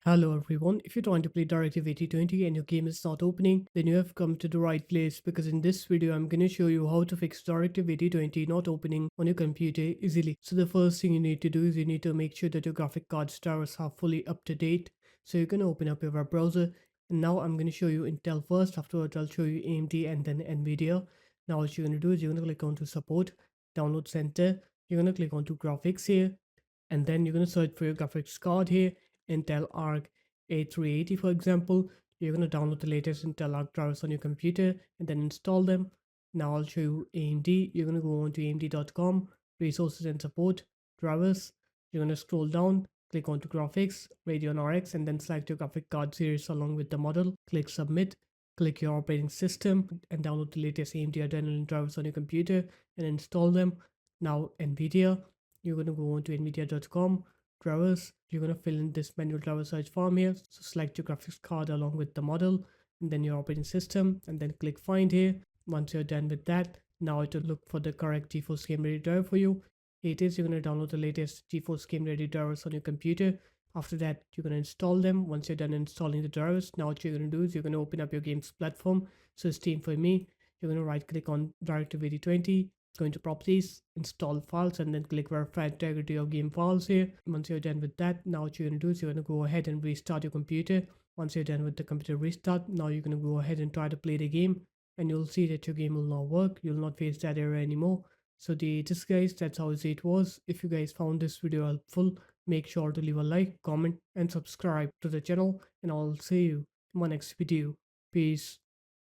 Hello everyone, if you're trying to play Directive 8020 and your game is not opening, then you have come to the right place because in this video I'm going to show you how to fix Directive 8020 not opening on your computer easily. So the first thing you need to do is you need to make sure that your graphic card's drivers are fully up to date. So you're going to open up your web browser and now I'm going to show you Intel first, afterwards I'll show you AMD and then Nvidia. Now what you're going to do is you're going to click onto support, download center, you're going to click onto graphics here and then you're going to search for your graphics card here, Intel Arc A380 for example. You're going to download the latest Intel Arc drivers on your computer and then install them. Now I'll show you AMD. You're going to go on to amd.com, resources and support, drivers. You're going to scroll down, click onto graphics, Radeon RX, and then select your graphic card series along with the model. Click submit, click your operating system, and download the latest AMD Adrenalin drivers on your computer and install them. Now NVIDIA, you're going to go on to nvidia.com, drivers. You're going to fill in this manual driver search form here. So select your graphics card along with the model and then your operating system and then click find here. Once you're done with that, now to look for the correct GeForce Game Ready driver for you. Here it is. You're going to download the latest GeForce Game Ready drivers on your computer. After that, you're going to install them. Once you're done installing the drivers, now what you're going to do is you're going to open up your game's platform. So Steam for me, you're going to right click on Directive 8020, go into properties, install files, and then click verify integrity of game files here. Once you're done with that, now what you're going to do is you're going to go ahead and restart your computer. Once you're done with the computer restart, now you're going to go ahead and try to play the game, and you'll see that your game will not work. You'll not face that error anymore. So this guys, that's how easy it was. If you guys found this video helpful, make sure to leave a like, comment, and subscribe to the channel, and I'll see you in my next video. Peace.